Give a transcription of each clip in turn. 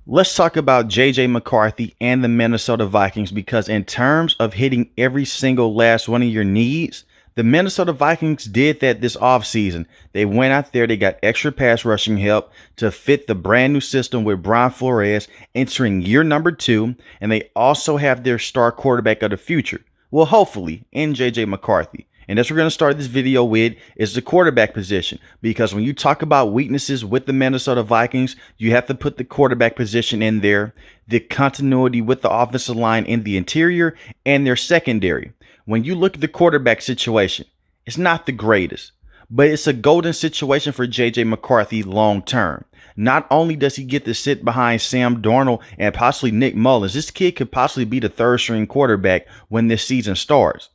Let's talk about J.J. McCarthy and the Minnesota Vikings because in terms of hitting every single last one of your needs, the Minnesota Vikings did that this offseason. They went out there, they got extra pass rushing help to fit the brand new system with Brian Flores entering year number 2, and they also have their star quarterback of the future. Well, hopefully, in J.J. McCarthy. And that's what we're going to start this video with is the quarterback position. Because when you talk about weaknesses with the Minnesota Vikings, you have to put the quarterback position in there, the continuity with the offensive line in the interior, and their secondary. When you look at the quarterback situation, it's not the greatest, but it's a golden situation for J.J. McCarthy long term. Not only does he get to sit behind Sam Darnold and possibly Nick Mullins, this kid could possibly be the third string quarterback when this season starts.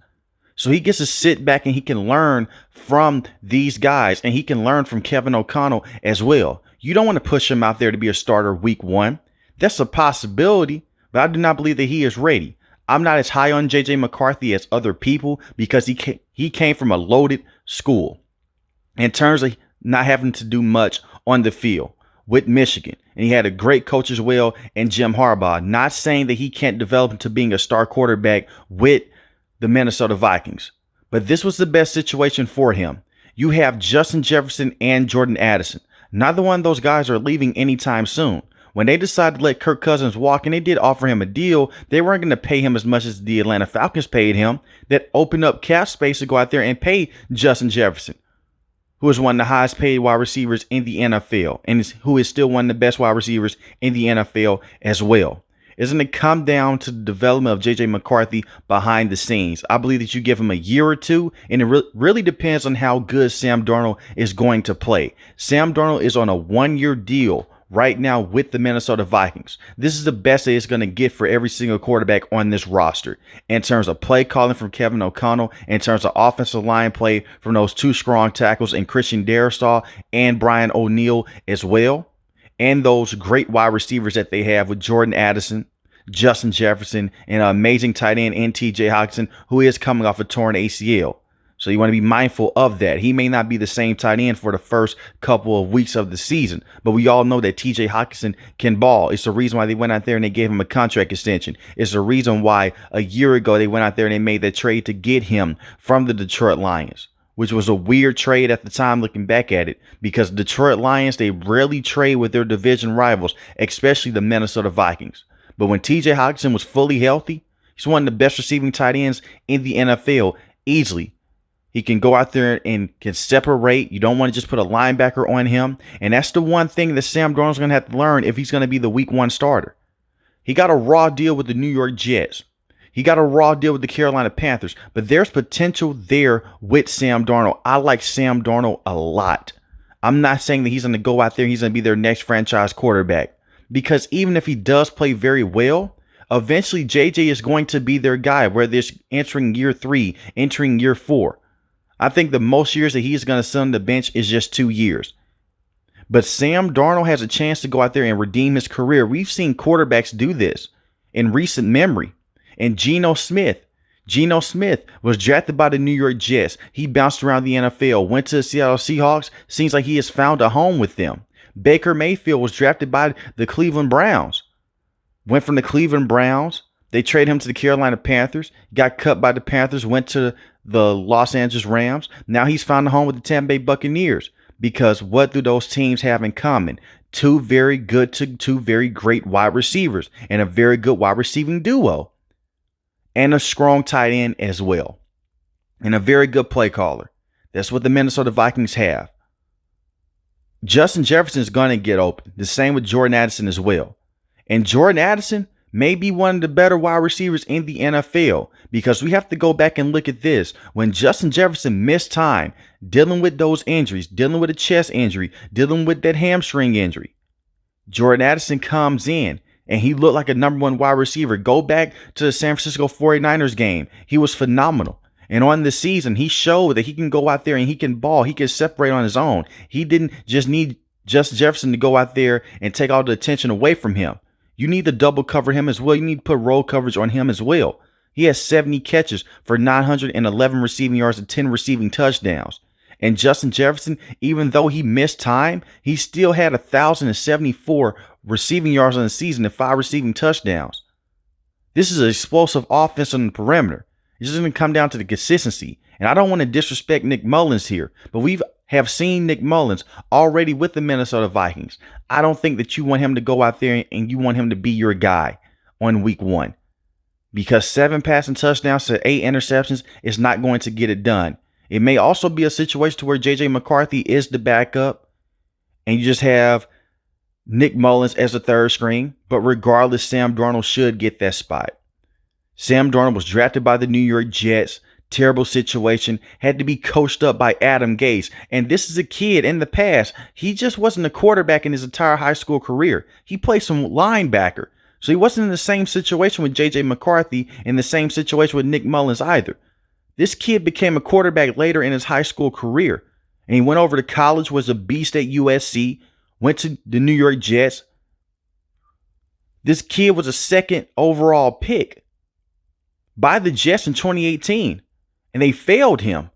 So he gets to sit back and he can learn from these guys, and he can learn from Kevin O'Connell as well. You don't want to push him out there to be a starter week 1. That's a possibility, but I do not believe that he is ready. I'm not as high on J.J. McCarthy as other people because he came from a loaded school in terms of not having to do much on the field with Michigan. And he had a great coach as well in Jim Harbaugh. Not saying that he can't develop into being a star quarterback with the Minnesota Vikings, but this was the best situation for him. You have Justin Jefferson and Jordan Addison. Neither one of those guys are leaving anytime soon. When they decided to let Kirk Cousins walk and they did offer him a deal, they weren't going to pay him as much as the Atlanta Falcons paid him. That opened up cap space to go out there and pay Justin Jefferson, who is one of the highest paid wide receivers in the NFL and who is still one of the best wide receivers in the NFL as well. Isn't it come down to the development of J.J. McCarthy behind the scenes? I believe that you give him a year or two, and it really depends on how good Sam Darnold is going to play. Sam Darnold is on a 1-year deal right now with the Minnesota Vikings. This is the best that it's going to get for every single quarterback on this roster in terms of play calling from Kevin O'Connell, in terms of offensive line play from those 2 strong tackles in Christian Darrisaw and Brian O'Neill as well. And those great wide receivers that they have with Jordan Addison, Justin Jefferson, and an amazing tight end in T.J. Hockenson, who is coming off a torn ACL. So you want to be mindful of that. He may not be the same tight end for the first couple of weeks of the season, but we all know that T.J. Hockenson can ball. It's the reason why they went out there and they gave him a contract extension. It's the reason why a year ago they went out there and they made that trade to get him from the Detroit Lions, which was a weird trade at the time looking back at it, because Detroit Lions, they rarely trade with their division rivals, especially the Minnesota Vikings. But when T.J. Hockenson was fully healthy, he's one of the best receiving tight ends in the NFL easily. He can go out there and can separate. You don't want to just put a linebacker on him. And that's the one thing that Sam Darnold's going to have to learn if he's going to be the week 1 starter. He got a raw deal with the New York Jets. He got a raw deal with the Carolina Panthers, but there's potential there with Sam Darnold. I like Sam Darnold a lot. I'm not saying that he's going to go out there and he's going to be their next franchise quarterback, because even if he does play very well, eventually JJ is going to be their guy, whether it's entering year 3, entering year 4. I think the most years that he's going to sit on the bench is just 2 years. But Sam Darnold has a chance to go out there and redeem his career. We've seen quarterbacks do this in recent memory. And Geno Smith was drafted by the New York Jets. He bounced around the NFL, went to the Seattle Seahawks. Seems like he has found a home with them. Baker Mayfield was drafted by the Cleveland Browns. Went from the Cleveland Browns. They traded him to the Carolina Panthers. Got cut by the Panthers. Went to the Los Angeles Rams. Now he's found a home with the Tampa Bay Buccaneers. Because what do those teams have in common? 2 very good to 2 very great wide receivers and a very good wide receiving duo. And a strong tight end as well. And a very good play caller. That's what the Minnesota Vikings have. Justin Jefferson is going to get open. The same with Jordan Addison as well. And Jordan Addison may be one of the better wide receivers in the NFL, because we have to go back and look at this. When Justin Jefferson missed time dealing with those injuries, dealing with a chest injury, dealing with that hamstring injury, Jordan Addison comes in and he looked like a number 1 wide receiver. Go back to the San Francisco 49ers game. He was phenomenal. And on the season, he showed that he can go out there and he can ball. He can separate on his own. He didn't just need Justin Jefferson to go out there and take all the attention away from him. You need to double cover him as well. You need to put roll coverage on him as well. He has 70 catches for 911 receiving yards and 10 receiving touchdowns. And Justin Jefferson, even though he missed time, he still had 1,074 receiving yards on the season and 5 receiving touchdowns. This is an explosive offense on the perimeter. It's just going to come down to the consistency. And I don't want to disrespect Nick Mullins here, but we have seen Nick Mullins already with the Minnesota Vikings. I don't think that you want him to go out there and you want him to be your guy on week 1. Because 7 passing touchdowns to 8 interceptions is not going to get it done. It may also be a situation to where J.J. McCarthy is the backup and you just have Nick Mullins as a third string. But regardless, Sam Darnold should get that spot. Sam Darnold was drafted by the New York Jets. Terrible situation. Had to be coached up by Adam Gase. And this is a kid in the past. He just wasn't a quarterback in his entire high school career. He played some linebacker. So he wasn't in the same situation with J.J. McCarthy and the same situation with Nick Mullins either. This kid became a quarterback later in his high school career. And he went over to college, was a beast at USC, went to the New York Jets. This kid was a 2nd overall pick by the Jets in 2018. And they failed him.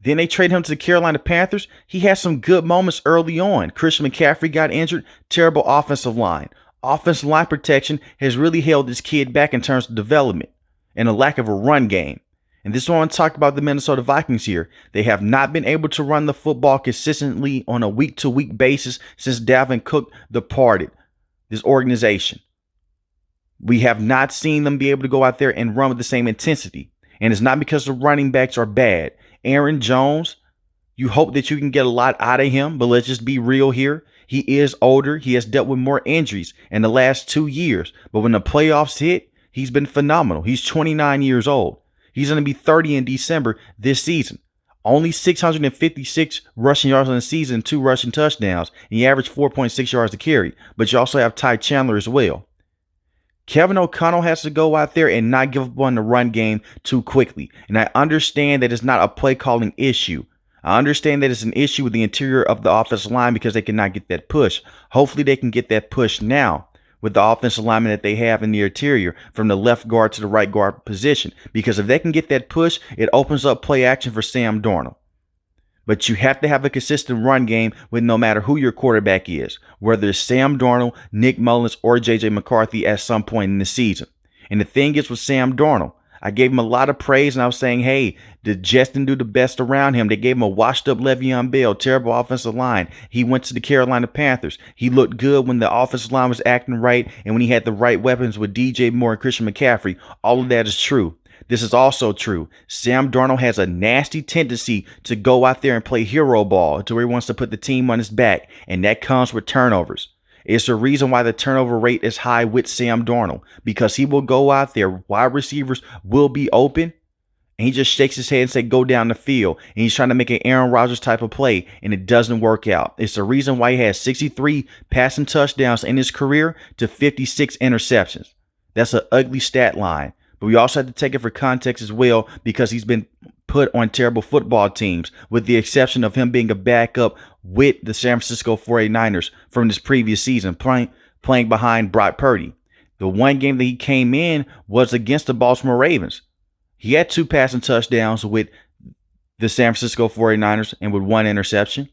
Then they traded him to the Carolina Panthers. He had some good moments early on. Christian McCaffrey got injured. Terrible offensive line. Offensive line protection has really held this kid back in terms of development and a lack of a run game. And this is what I want to talk about the Minnesota Vikings here. They have not been able to run the football consistently on a week-to-week basis since Dalvin Cook departed this organization. We have not seen them be able to go out there and run with the same intensity. And it's not because the running backs are bad. Aaron Jones, you hope that you can get a lot out of him, but let's just be real here. He is older. He has dealt with more injuries in the last 2 years. But when the playoffs hit, he's been phenomenal. He's 29 years old. He's going to be 30 in December this season. Only 656 rushing yards on the season, 2 rushing touchdowns, and he averaged 4.6 yards a carry. But you also have Ty Chandler as well. Kevin O'Connell has to go out there and not give up on the run game too quickly. And I understand that it's not a play calling issue. I understand that it's an issue with the interior of the offensive line because they cannot get that push. Hopefully they can get that push now with the offensive lineman that they have in the interior from the left guard to the right guard position. Because if they can get that push, it opens up play action for Sam Darnold. But you have to have a consistent run game with no matter who your quarterback is, whether it's Sam Darnold, Nick Mullins, or J.J. McCarthy at some point in the season. And the thing is with Sam Darnold, I gave him a lot of praise and I was saying, hey, the Jets didn't do the best around him. They gave him a washed up Le'Veon Bell, terrible offensive line. He went to the Carolina Panthers. He looked good when the offensive line was acting right and when he had the right weapons with DJ Moore and Christian McCaffrey. All of that is true. This is also true. Sam Darnold has a nasty tendency to go out there and play hero ball to where he wants to put the team on his back, and that comes with turnovers. It's the reason why the turnover rate is high with Sam Darnold, because he will go out there, wide receivers will be open, and he just shakes his head and say, go down the field. And he's trying to make an Aaron Rodgers type of play, and it doesn't work out. It's the reason why he has 63 passing touchdowns in his career to 56 interceptions. That's an ugly stat line. But we also have to take it for context as well because he's been put on terrible football teams, with the exception of him being a backup with the San Francisco 49ers from this previous season, playing behind Brock Purdy. The one game that he came in was against the Baltimore Ravens. He had 2 passing touchdowns with the San Francisco 49ers and with 1 interception.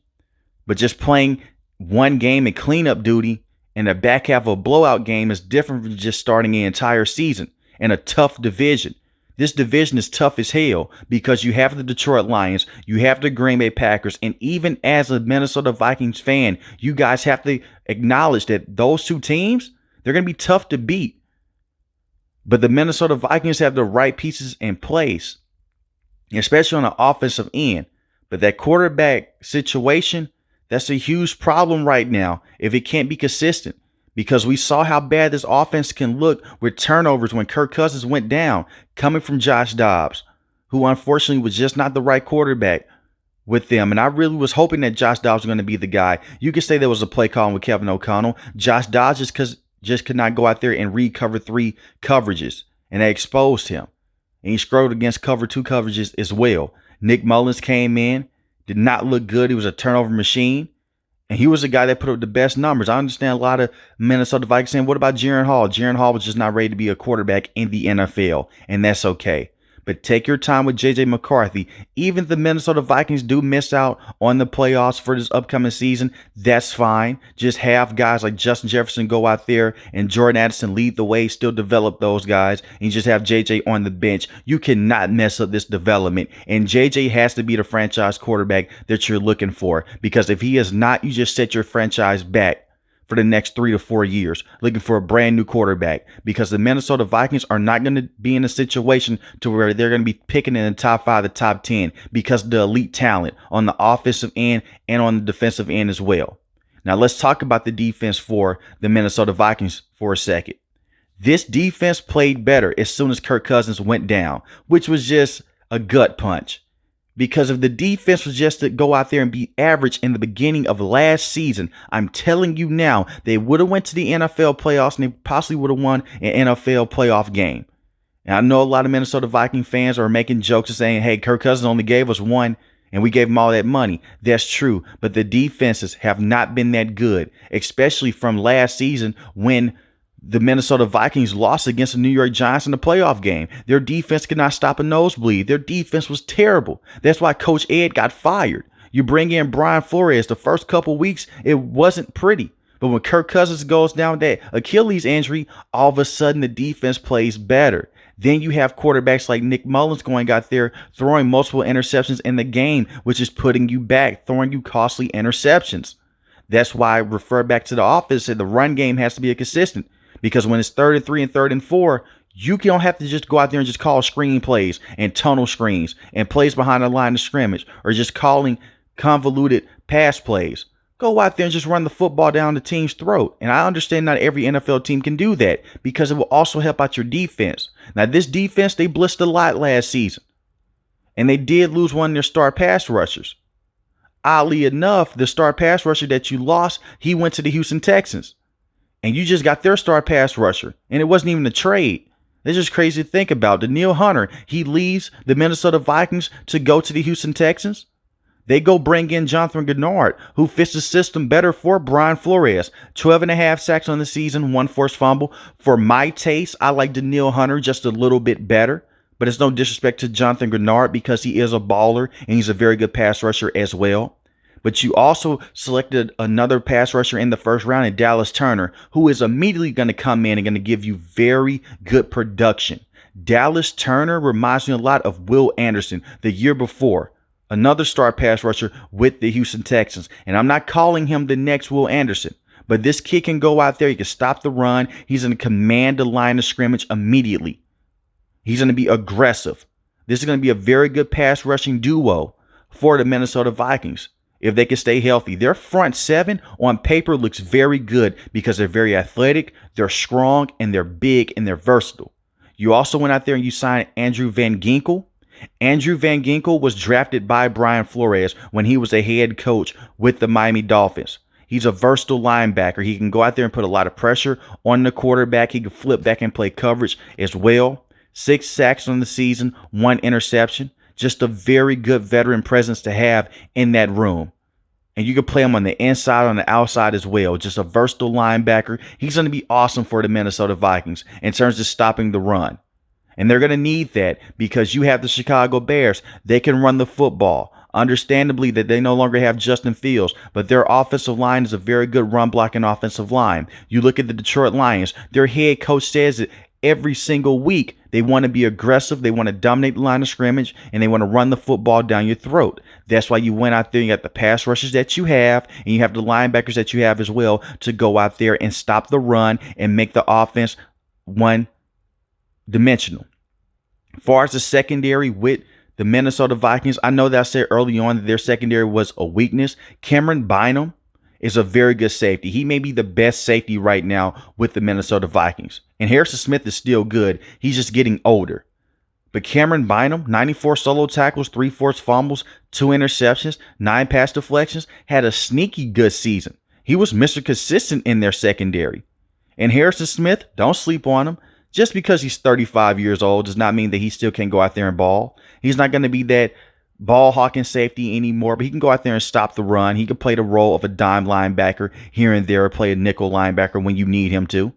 But just playing one game in cleanup duty in the back half of a blowout game is different from just starting an entire season in a tough division. This division is tough as hell because you have the Detroit Lions, you have the Green Bay Packers, and even as a Minnesota Vikings fan, you guys have to acknowledge that those 2 teams, they're going to be tough to beat. But the Minnesota Vikings have the right pieces in place, especially on the offensive end. But that quarterback situation, that's a huge problem right now if it can't be consistent. Because we saw how bad this offense can look with turnovers when Kirk Cousins went down, coming from Josh Dobbs, who unfortunately was just not the right quarterback with them. And I really was hoping that Josh Dobbs was going to be the guy. You could say there was a play call with Kevin O'Connell. Josh Dobbs just could not go out there and read cover 3 coverages, and they exposed him. And he struggled against cover 2 coverages as well. Nick Mullins came in, did not look good. He was a turnover machine. And he was a guy that put up the best numbers. I understand a lot of Minnesota Vikings saying, what about Jaren Hall? Jaren Hall was just not ready to be a quarterback in the NFL, and that's okay. But take your time with J.J. McCarthy. Even if the Minnesota Vikings do miss out on the playoffs for this upcoming season, that's fine. Just have guys like Justin Jefferson go out there and Jordan Addison lead the way, still develop those guys, and you just have J.J. on the bench. You cannot mess up this development. And J.J. has to be the franchise quarterback that you're looking for, because if he is not, you just set your franchise back for the next 3 to 4 years, looking for a brand new quarterback, because the Minnesota Vikings are not going to be in a situation to where they're going to be picking in the top 5, the top 10, because of the elite talent on the offensive end and on the defensive end as well. Now let's talk about the defense for the Minnesota Vikings for a second. This defense played better as soon as Kirk Cousins went down, which was just a gut punch. Because if the defense was just to go out there and be average in the beginning of last season, I'm telling you now, they would have went to the NFL playoffs and they possibly would have won an NFL playoff game. And I know a lot of Minnesota Viking fans are making jokes and saying, hey, Kirk Cousins only gave us one and we gave him all that money. That's true. But the defenses have not been that good, especially from last season when the Minnesota Vikings lost against the New York Giants in the playoff game. Their defense could not stop a nosebleed. Their defense was terrible. That's why Coach Ed got fired. You bring in Brian Flores. The first couple weeks, it wasn't pretty. But when Kirk Cousins goes down with that Achilles injury, all of a sudden the defense plays better. Then you have quarterbacks like Nick Mullins going out there throwing multiple interceptions in the game, which is putting you back, throwing you costly interceptions. That's why I refer back to the offense and the run game has to be a consistent. Because when it's 3rd and 3 and 3rd and 4, you don't have to just go out there and just call screen plays and tunnel screens and plays behind the line of scrimmage, or just calling convoluted pass plays. Go out there and just run the football down the team's throat. And I understand not every NFL team can do that, because it will also help out your defense. Now, this defense, they blitzed a lot last season. And they did lose one of their star pass rushers. Oddly enough, the star pass rusher that you lost, he went to the Houston Texans. And you just got their star pass rusher. And it wasn't even a trade. It's just crazy to think about. Danielle Hunter, he leaves the Minnesota Vikings to go to the Houston Texans. They go bring in Jonathan Gennard, who fits the system better for Brian Flores. 12.5 sacks on the season, 1 forced fumble. For my taste, I like Danielle Hunter just a little bit better. But it's no disrespect to Jonathan Gennard, because he is a baller and he's a very good pass rusher as well. But you also selected another pass rusher in the first round in Dallas Turner, who is immediately going to come in and going to give you very good production. Dallas Turner reminds me a lot of Will Anderson the year before. Another star pass rusher with the Houston Texans. And I'm not calling him the next Will Anderson, but this kid can go out there. He can stop the run. He's going to command the line of scrimmage immediately. He's going to be aggressive. This is going to be a very good pass rushing duo for the Minnesota Vikings. If they can stay healthy, their front seven on paper looks very good because they're very athletic, they're strong, and they're big, and they're versatile. You also went out there and you signed Andrew Van Ginkel. Andrew Van Ginkel was drafted by Brian Flores when he was a head coach with the Miami Dolphins. He's a versatile linebacker. He can go out there and put a lot of pressure on the quarterback. He can flip back and play coverage as well. 6 sacks on the season, 1 interception. Just a very good veteran presence to have in that room. And you can play him on the inside, on the outside as well. Just a versatile linebacker. He's going to be awesome for the Minnesota Vikings in terms of stopping the run. And they're going to need that because you have the Chicago Bears. They can run the football. Understandably that they no longer have Justin Fields, but their offensive line is a very good run blocking offensive line. You look at the Detroit Lions. Their head coach says that every single week they want to be aggressive, they want to dominate the line of scrimmage, and they want to run the football down your throat. That's why you went out there, you got the pass rushers that you have, and you have the linebackers that you have as well to go out there and stop the run and make the offense one-dimensional. As far as the secondary with the Minnesota Vikings, I know that I said early on that their secondary was a weakness. Cameron Bynum is a very good safety. He may be the best safety right now with the Minnesota Vikings. And Harrison Smith is still good. He's just getting older. But Cameron Bynum, 94 solo tackles, 3 forced fumbles, 2 interceptions, 9 pass deflections, had a sneaky good season. He was Mr. Consistent in their secondary. And Harrison Smith, don't sleep on him. Just because he's 35 years old does not mean that he still can't go out there and ball. He's not going to be that ball hawking safety anymore, but he can go out there and stop the run. He can play the role of a dime linebacker here and there, or play a nickel linebacker when you need him to.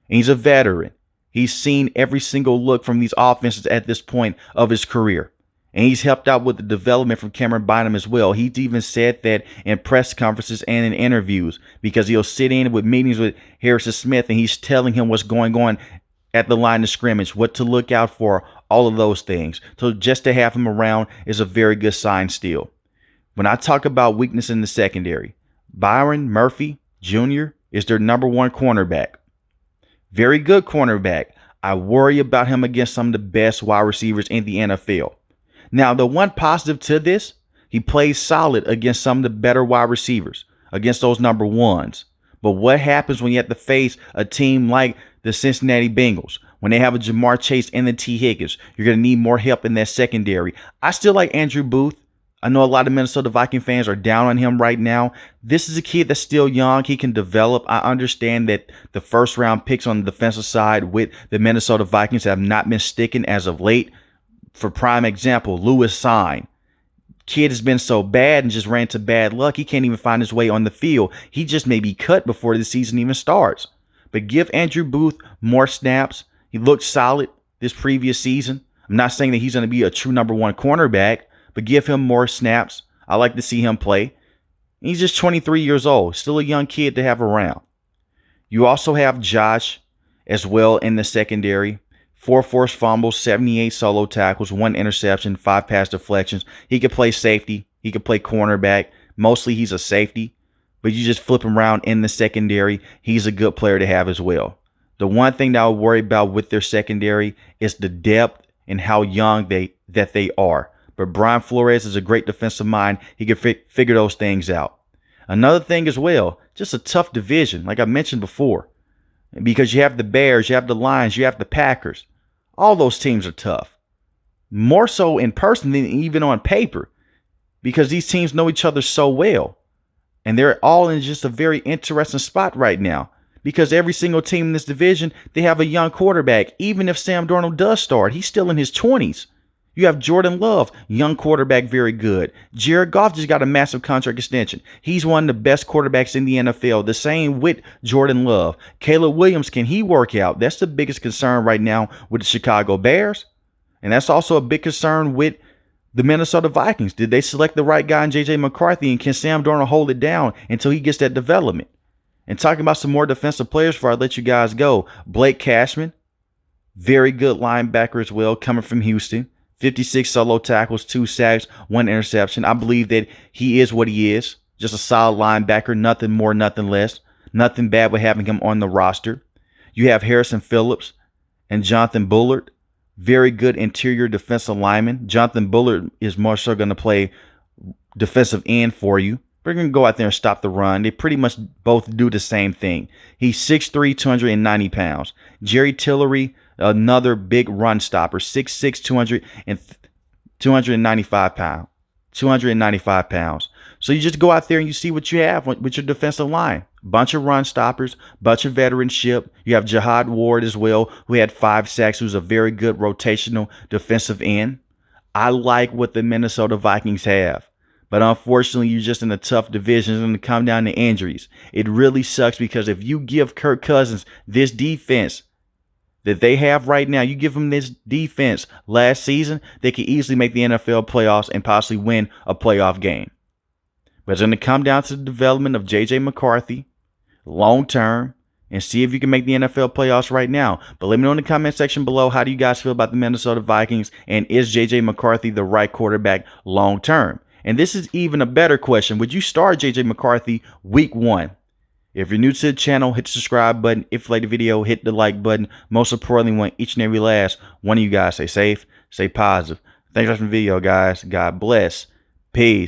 And he's a veteran. He's seen every single look from these offenses at this point of his career. And he's helped out with the development from Cameron Bynum as well. He's even said that in press conferences and in interviews, because he'll sit in with meetings with Harrison Smith and he's telling him what's going on at the line of scrimmage, what to look out for, all of those things. So just to have him around is a very good sign still. When I talk about weakness in the secondary, Byron Murphy Jr. is their #1 cornerback. Very good cornerback. I worry about him against some of the best wide receivers in the NFL. Now, the one positive to this, he plays solid against some of the better wide receivers, against those #1s. But what happens when you have to face a team like the Cincinnati Bengals? When they have a Jamar Chase and the T. Higgins, you're going to need more help in that secondary. I still like Andrew Booth. I know a lot of Minnesota Viking fans are down on him right now. This is a kid that's still young. He can develop. I understand that the first-round picks on the defensive side with the Minnesota Vikings have not been sticking as of late. For prime example, Lewis Sign. Kid has been so bad and just ran into bad luck, he can't even find his way on the field. He just may be cut before the season even starts. But give Andrew Booth more snaps. He looked solid this previous season. I'm not saying that he's going to be a true #1 cornerback, but give him more snaps. I like to see him play. He's just 23 years old, still a young kid to have around. You also have Josh as well in the secondary. 4 forced fumbles, 78 solo tackles, 1 interception, 5 pass deflections. He could play safety. He could play cornerback. Mostly he's a safety, but you just flip him around in the secondary. He's a good player to have as well. The one thing that I would worry about with their secondary is the depth and how young they are. But Brian Flores is a great defensive mind. He can figure those things out. Another thing as well, just a tough division, like I mentioned before. Because you have the Bears, you have the Lions, you have the Packers. All those teams are tough. More so in person than even on paper. Because these teams know each other so well. And they're all in just a very interesting spot right now. Because every single team in this division, they have a young quarterback. Even if Sam Darnold does start, he's still in his 20s. You have Jordan Love, young quarterback, very good. Jared Goff just got a massive contract extension. He's one of the best quarterbacks in the NFL. The same with Jordan Love. Caleb Williams, can he work out? That's the biggest concern right now with the Chicago Bears. And that's also a big concern with the Minnesota Vikings. Did they select the right guy in J.J. McCarthy? And can Sam Darnold hold it down until he gets that development? And talking about some more defensive players before I let you guys go. Blake Cashman, very good linebacker as well, coming from Houston. 56 solo tackles, 2 sacks, 1 interception. I believe that he is what he is. Just a solid linebacker, nothing more, nothing less. Nothing bad with having him on the roster. You have Harrison Phillips and Jonathan Bullard. Very good interior defensive lineman. Jonathan Bullard is more so going to play defensive end for you. We're going to go out there and stop the run. They pretty much both do the same thing. He's 6'3", 290 pounds. Jerry Tillery, another big run stopper, 6'6", 295 pounds. 295 pounds. So you just go out there and you see what you have with your defensive line. Bunch of run stoppers, bunch of veteranship. You have Jihad Ward as well, who had 5 sacks, who's a very good rotational defensive end. I like what the Minnesota Vikings have. But unfortunately, you're just in a tough division. It's going to come down to injuries. It really sucks because if you give Kirk Cousins this defense that they have right now, you give them this defense last season, they could easily make the NFL playoffs and possibly win a playoff game. But it's going to come down to the development of J.J. McCarthy long term and see if you can make the NFL playoffs right now. But let me know in the comment section below, how do you guys feel about the Minnesota Vikings, and is J.J. McCarthy the right quarterback long term? And this is even a better question. Would you start J.J. McCarthy week 1? If you're new to the channel, hit the subscribe button. If you like the video, hit the like button. Most importantly, we want each and every last one of you guys stay safe, stay positive. Thanks for watching the video, guys. God bless. Peace.